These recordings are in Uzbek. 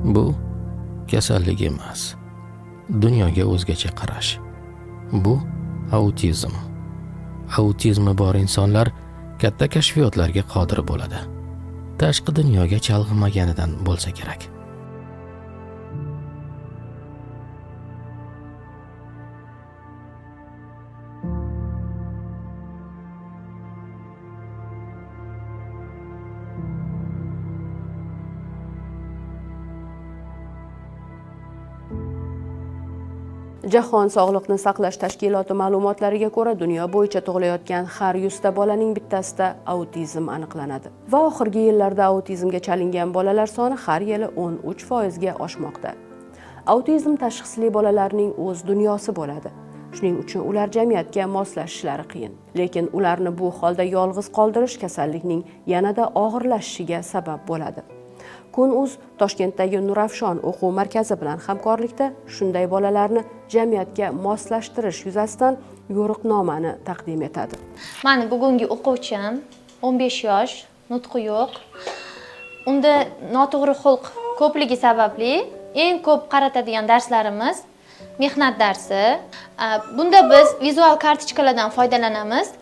Bu kasallik emas, dunyoga o'zgacha qarash. Bu autizm. Autizmi bor insonlar katta kashfiyotlarga qodir bo'ladi. Tashqi dunyoga chalg'imaganidan bo'lsa kerak. Jahon Sog'liqni saqlash tashkiloti ma'lumotlariga ko'ra, dunyo bo'yicha tug'ilayotgan har 100 ta bolaning bittasida autizm aniqlanadi. Va oxirgi yillarda autizmga chalingan bolalar soni har yili 13% ga oshmoqda. Autizm tashxisli bolalarning o'z dunyosi bo'ladi. Shuning uchun ular jamiyatga moslashishlari qiyin. Lekin ularni bu holda yolg'iz qoldirish kasallikning yanada og'irlashishiga sabab bo'ladi. Kun.uz Toshkentdagi Nurafshon o'quv markazi bilan hamkorlikda shunday bolalarni jamiyatga moslashtirish yuzasidan yo'riqnomani taqdim etadi. Mani bugungi o'quvchim 15 yosh, nutqi yo'q. Unda noto'g'ri xulq ko'pligi sababli eng ko'p qaratadigan darslarimiz mehnat darsi. Bunda biz vizual kartochkalardan foydalanamiz.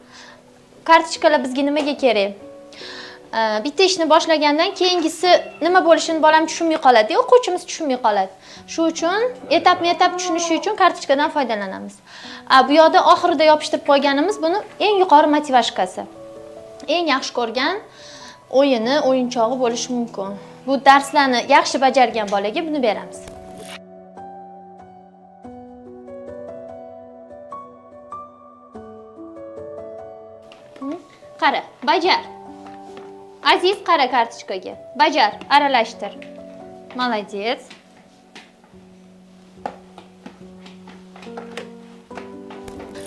Kartochkalar bizga nimaga kerak? Bitta ishni boshlagandan keyingisi nima bo'lishini bolam tushunmay qoladi, o'quvchimiz tushunmay qoladi. Shu uchun etap-etap tushunishi uchun kartochkadan foydalanamiz. Bu yoqda oxirida yopishtirib qo'yganimiz buni eng yuqori motivashkasi. Eng yaxshi ko'rgan o'yini, o'yinchog'i bo'lishi mumkin. Bu darslarni yaxshi bajargan bolaga buni beramiz. Qara, bajar. Aziz, qara kartochkaga. Bajar, aralashtir. Молодец.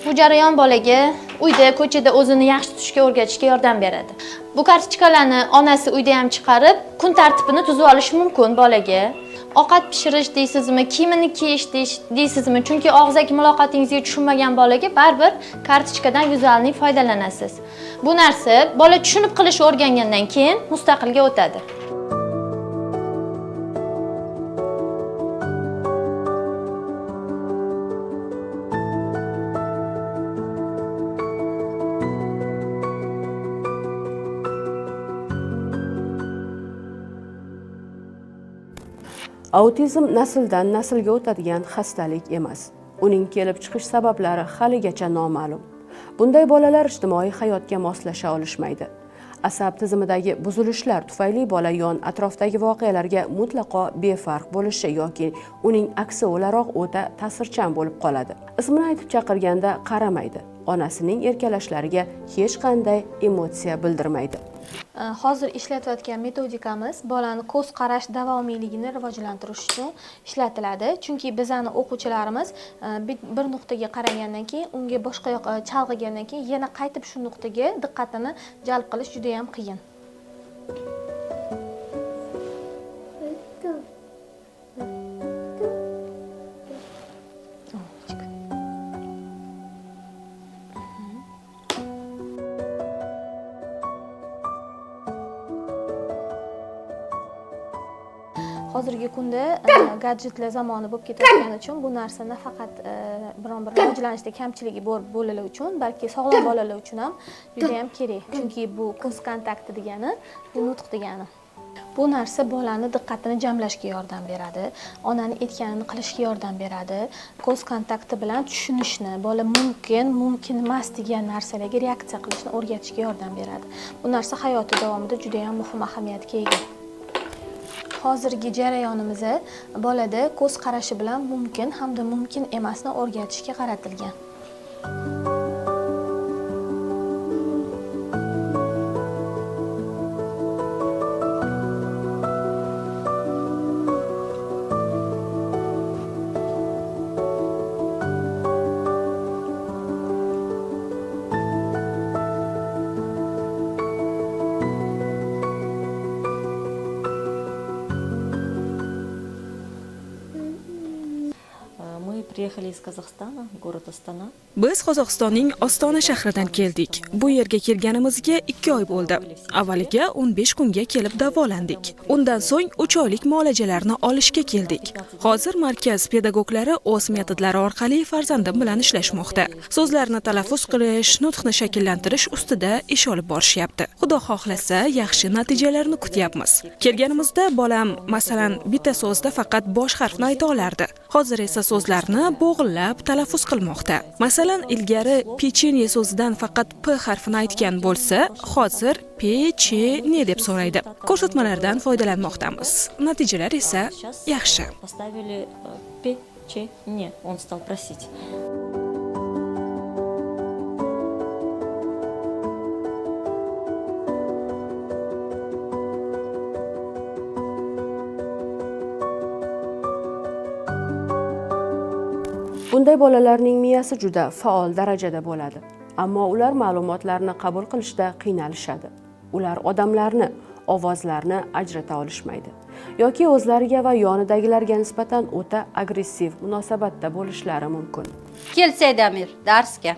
Bu jarayon bolaga uyda, ko'chada o'zini yaxshi tutishga o'rgatishga yordam beradi. Bu kartochkalarni onasi uyda ham chiqarib, kun tartibini tuzib olishi mumkin bolaga. Ovqat pishirish deysizmi, kiyimini kiyish deysizmi? Chunki og'zaki muloqotingizga tushunmagan bolaga baribir kartochkadan vizualni foydalanasiz. Bu narsa bola tushunib qilish o'rgangandan keyin mustaqilga o'tadi. Autizm nasldan naslga o'tadigan xastalik emas. Uning kelib chiqish sabablari haligacha noma'lum. Bunday bolalar ijtimoiy hayotga moslasha olishmaydi. Asab tizimidagi buzilishlar tufayli bola yon atrofdagi voqealarga mutlaqo befarq bo'lishi yoki uning aksi o'laroq o'ta ta'sirchan bo'lib qoladi. Ismini aytib chaqirganda qaramaydi. Onasining erkalashlariga hech qanday emotsiya bildirmaydi. Hozir ishlatayotgan metodikamiz bolani ko'z qarash davomiyligini rivojlantirish uchun ishlatiladi. Chunki bizning o'quvchilarimiz bir nuqtaga qaragandan keyin unga boshqa yoq chalg'igandan keyin yana qaytib shu nuqtaga diqqatini jalb qilish juda ham qiyin. Hozirgi kunda gadjetlar zamoni bo'lib ketayotgani uchun bu narsa nafaqat biron-bir rivojlanishda kamchiligi bor bolalar uchun, balki sog'lom bolalar uchun ham juda ham kerak. Chunki bu ko'z kontakti degani, bu nutq degani. Bu narsa bolani diqqatini jamlashga yordam beradi, onani aytganini qilishga yordam beradi. Ko'z kontakti bilan tushunishni, bola mumkin emas degan narsalarga reaksiya qilishni o'rgatishga yordam beradi. Bu narsa hayoti davomida juda ham muhim ahamiyatga ega. Hozirgi jarayonimiz bolada ko'z qarashi bilan mumkin hamda mumkin emasni o'rgatishga qaratilgan. Приехали из Казахстана, город Астана. Biz Qozog'istonning Ostona shahridan keldik. Bu yerga kelganimizga 2 oy bo'ldi. Avvaliga 15 kunga kelib davolandik. Undan so'ng 3 oylik muolajalarni olishga keldik. Hozir markaz pedagoglari o'z metodlari orqali farzandim bilan ishlashmoqda. So'zlarni talaffuz qilish, nutqni shakllantirish ustida ish olib borishyapti. Xudo xohlasa, yaxshi natijalarni kutyapmiz. Kelganimizda bolam, masalan, bitta so'zda faqat bosh harfni ayta olardi. Hozir esa so'zlarni bo'g'illab talaffuz qilmoqda. Masalan, ilgari pechenye so'zidan faqat p harfini aytgan bo'lsa, hozir pechene deb so'raydi. Ko'rsatmalardan foydalanmoqdamiz. Natijalar esa yaxshi. Поставили печенье, он стал просить. Bunday bolalarning miyasi juda faol darajada bo'ladi, ammo ular ma'lumotlarni qabul qilishda qiynalishadi. Ular odamlarni, ovozlarni ajrata olishmaydi yoki o'zlariga va yonidagilarga nisbatan o'ta agressiv munosabatda bo'lishlari mumkin. Kel Saydamir, darsga.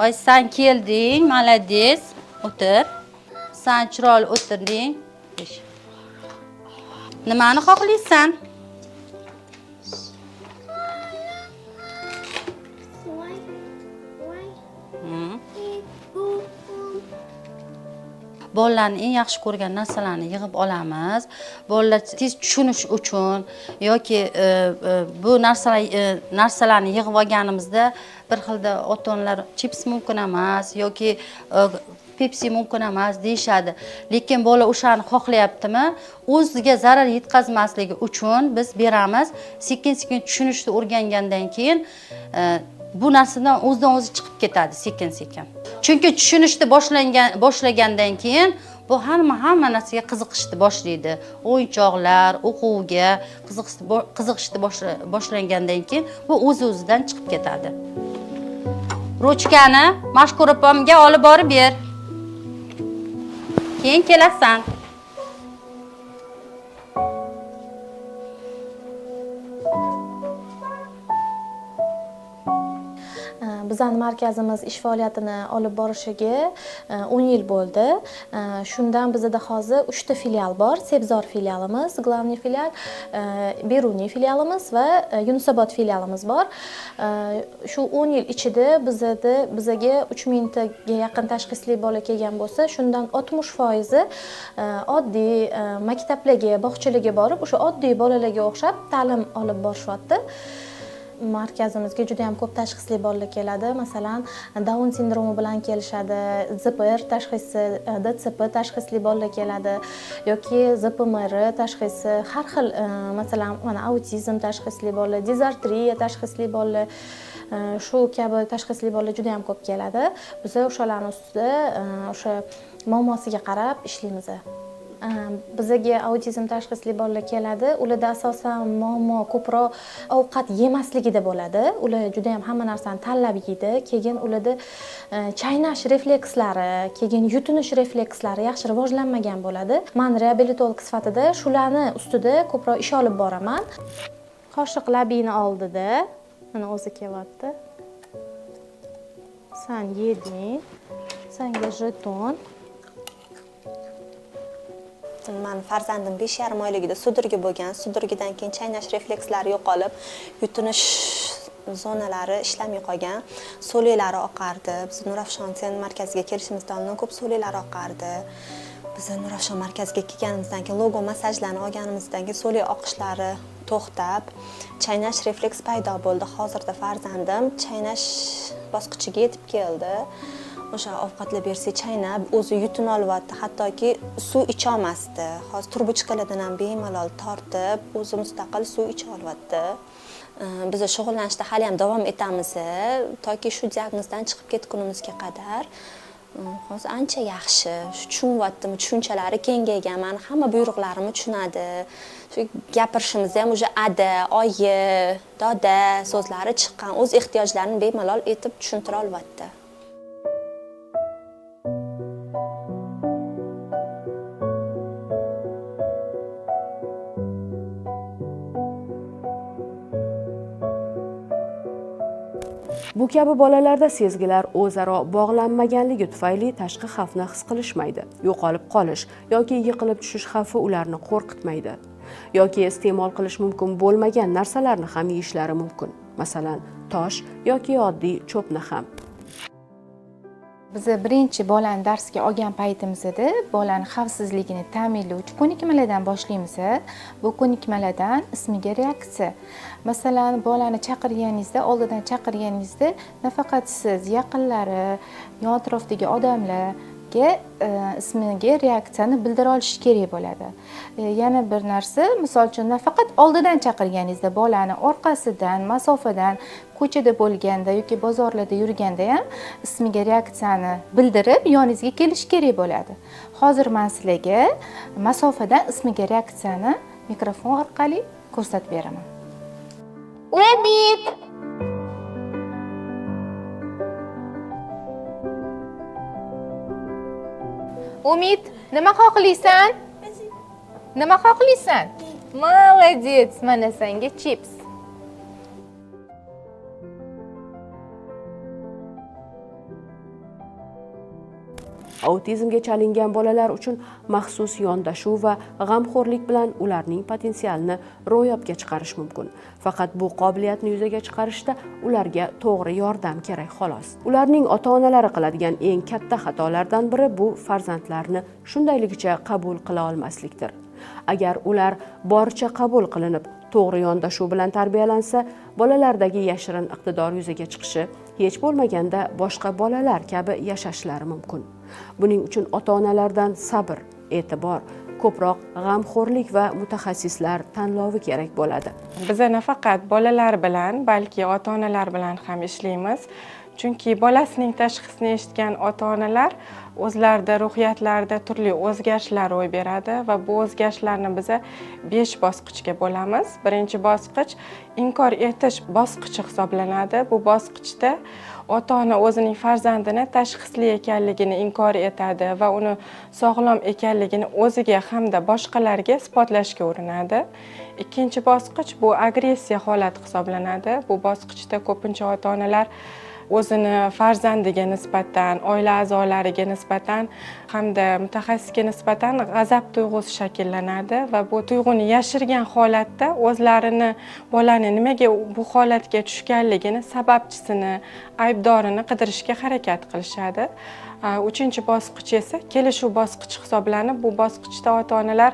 Oy, sen kelding, malades. O'tir. Sen chiroyli o'tirding. Nimani xohlaysan? Bolalarning eng yaxshi ko'rgan narsalarni yig'ib olamiz. Bolalar tez tushunish uchun yoki bu narsalarni yig'ib olganimizda bir xilda ota-onalar chips mumkin emas yoki Pepsi mumkin emas deyshadi. Lekin bola o'shani xohlayaptimi? O'ziga zarar yetkazmasligi uchun biz beramiz. Sekin-sekin tushunishni o'rgangandan keyin bu narsadan o'zidan o'zi chiqib ketadi sekin-sekin. Chunki tushunishni boshlagandan keyin bu hamma narsaga qiziqishni boshlaydi. O'yinchoqlar, o'quvga qiziqishni boshlangandan keyin bu o'z-o'zidan chiqib ketadi. Ruchkani mashhur opamga olib borib ber. Keyin kelasan. Bizning markazimiz ish faoliyatini olib borishiga 10 yil bo'ldi. Shundan bizda hozir 3 ta filial bor. Sebzor filialimiz, Glavniy filial, Beruniy filialimiz va Yunusobod filialimiz bor. Shu 10 yil ichida bizaga 3000 taga yaqin tashxisli bola kelgan bo'lsa, shundan 60% oddiy maktablarga, bog'chalarga borib, o'sha oddiy bolalarga o'xshab ta'lim olib borishyapti. Markazimizga juda ham ko'p tashxisli bolalar keladi. Masalan, Down sindromi bilan kelishadi, ZPR tashxisi, DCP tashxisli bolalar keladi yoki ZPMR tashxisi, har xil, masalan, mana autizm tashxisli bolalar, dizartriya tashxisli bolalar, shu kabi tashxisli bolalar juda ham ko'p keladi. Biz o'shalarning ustida o'sha muammosiga qarab ishlaymiz. Bizaga autizm tashxisli bolalar keladi. Ularda asosan muammo ko'proq ovqat yemasligida bo'ladi. Ular juda ham hamma narsani tanlab yeydi. Keyin ularda chaynash reflekslari, keyin yutinish reflekslari yaxshi rivojlanmagan bo'ladi. Men reabilitolog sifatida shularni ustida ko'proq ish olib boraman. Qoshiq labingni oldida, mana o'zi kelyapti. Sen yeding. Senga jeton. Men farzandim 5,5 oyligida sudurgi bo'lgan. Sudurgidan keyin chaynash reflekslari yo'qolib, yutinish zonalari ishlamay qolgan. So'liklari oqardi. Biz Nurafshon markaziga kelishimizdan oldin ko'p so'liklari oqardi. Biz Nurafshon markaziga kelganimizdan keyin logo masajlarni olganimizdan keyin so'lik oqishlari to'xtab, chaynash refleks paydo bo'ldi. Hozirda farzandim chaynash bosqichiga yetib keldi. O'sha ovqatlar bersa chaynab, o'zi yutin olyapti, hattoki suv icha olmasdi. Hozir turbuchkalardan ham bemalol tortib, o'zi mustaqil suv icha olyapti. Biz shug'ullanishda hali ham davom etamiz, toki shu diagnozdan chiqib ketgunimizga qadar. Hozir ancha yaxshi, tushunyaptimi, tushunchalari kengaygan, men hamma buyruqlarimni tushunadi. Shu gapirishimizda ham o'sha ada, oyi, doda so'zlari chiqqan, o'z ehtiyojlarini bemalol etib tushuntira olyapti. Bu kabi bolalarda sezgilar o'zaro bog'lanmaganligi tufayli tashqi xavfni his qilishmaydi. Yo'qolib qolish yoki yiqilib tushish xavfi ularni qo'rqitmaydi. Yoki iste'mol qilish mumkin bo'lmagan narsalarni ham yeyishlari mumkin. Masalan, tosh yoki oddiy cho'pni ham. Biz birinchi bolani darsga olgan paytimizda bolani xavfsizligini ta'minlovchi ko'nikmalardan boshlaymiz. Bu ko'nikmalardan ismiga reaksiya. Masalan, bolani chaqirganingizda, oldidan chaqirganingizda nafaqat siz, yaqinlari, yon atrofdagi odamlarga ismiga reaksiyani bildira olish kerak bo'ladi. Yana bir narsa, misol uchun nafaqat oldidan chaqirganingizda, bolani orqasidan, masofadan, ko'chada bo'lganda yoki bozorlarda yurganda ham ismiga reaksiyani bildirib, yoningizga kelish kerak bo'ladi. Hozir men sizlarga masofadan ismiga reaksiyani mikrofon orqali ko'rsatib beraman. Umid! Umid, nima xohlaysan? Nima xohlaysan? Молодец, mana senga chips. Autizmga chalingan bolalar uchun maxsus yondashuv va g'amxo'rlik bilan ularning potensialini ro'yobga chiqarish mumkin. Faqat bu qobiliyatni yuzaga chiqarishda ularga to'g'ri yordam kerak xolos. Ularning ota-onalari qiladigan eng katta xatolardan biri bu farzandlarni shundayligicha qabul qila olmaslikdir. Agar ular boricha qabul qilinib, to'g'ri yondashuv bilan tarbiyalansa, bolalardagi yashirin iqtidor yuzaga chiqishi, hech bo'lmaganda boshqa bolalar kabi yashashlari mumkin. Buning uchun ota-onalardan sabr, e'tibor, ko'proq g'amxo'rlik va mutaxassislar tanlovi kerak bo'ladi. Biz nafaqat bolalar bilan, balki ota-onalar bilan ham ishlaymiz. Chunki bolasining tashxisini eshitgan ota-onalar o'zlarida ruhiyatlarida turli o'zgarishlar ro'y beradi va bu o'zgarishlarni biz 5 bosqichga bo'lamiz. Birinchi bosqich inkor etish bosqichi hisoblanadi. Bu bosqichda ota-ona o'zining farzandini tashxisli ekanligini inkor etadi va uni sog'lom ekanligini o'ziga hamda boshqalarga isbotlashga urinadi. Ikkinchi bosqich bu agressiya holati hisoblanadi. Bu bosqichda ko'pincha ota-onalar o'zini farzandiga nisbatan, oila a'zolariga nisbatan hamda mutaxassisga nisbatan g'azab tuyg'usi shakllanadi va bu tuyg'uni yashirgan holatda o'zlarini bolani nimaga bu holatga tushganligini, sababchisini, aybdorini qidirishga harakat qilishadi. Uchinchi bosqich esa kelishuv bosqichi hisoblanib, bu bosqichda ota-onalar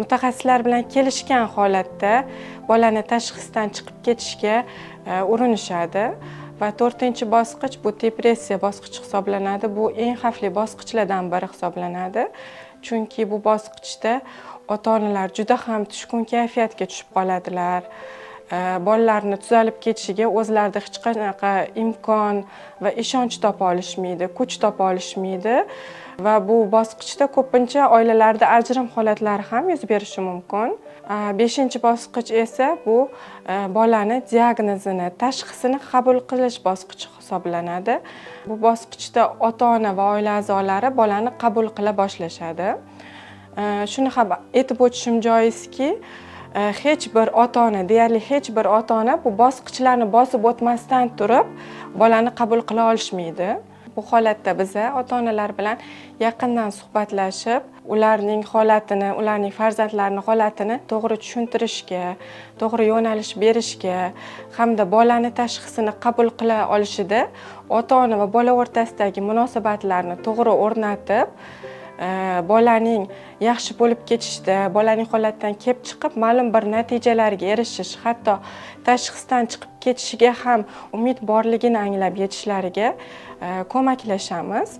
mutaxassislar bilan kelishgan holatda bolani tashxisdan chiqib ketishga urinishadi. Va 4-bosqich bu depressiya bosqichi hisoblanadi. Bu eng xavfli bosqichlardan biri hisoblanadi. Chunki bu bosqichda ota-onalar juda ham tushkun kayfiyatga tushib qoladilar. Bolalarni tuzalib ketishiga o'zlarida hech qanaqa imkon va ishonch topa olishmaydi, kuch topa olishmaydi. Va bu bosqichda ko'pincha oilalarda ajrim holatlari ham yuz berishi mumkin. 5-bosqich esa bu bolani diagnozini, tashxisini qabul qilish bosqichi hisoblanadi. Bu bosqichda ota-ona va oila a'zolari bolani qabul qila boshlashadi. Shuni ham aytib o'tishim joizki, hech bir ota-ona, deyarli hech bir ota-ona bu bosqichlarni bosib o'tmasdan turib bolani qabul qila olishmaydi. Bu holatda biz ota-onalar bilan yaqindan suhbatlashib, ularning holatini, ularning farzandlarining holatini to'g'ri tushuntirishga, to'g'ri yo'nalish berishga hamda bolani tashxisini qabul qila olishida ota-ona va bola o'rtasidagi munosabatlarni to'g'ri o'rnatib, bolaning yaxshi bo'lib ketishda, bolaning holatidan kelib chiqib, ma'lum bir natijalarga erishish, hatto tashxisdan chiqib ketishiga ham umid borligini anglab yetishlariga ko'maklashamiz.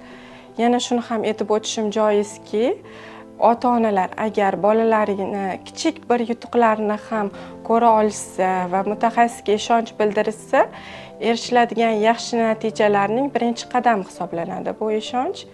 Yana shuni ham aytib o'tishim joizki, ota-onalar agar bolalarini kichik bir yutuqlarni ham ko'ra olishsa va mutaxassisga ishonch bildirishsa, erishiladigan yaxshi natijalarning birinchi qadami hisoblanadi bu ishonch.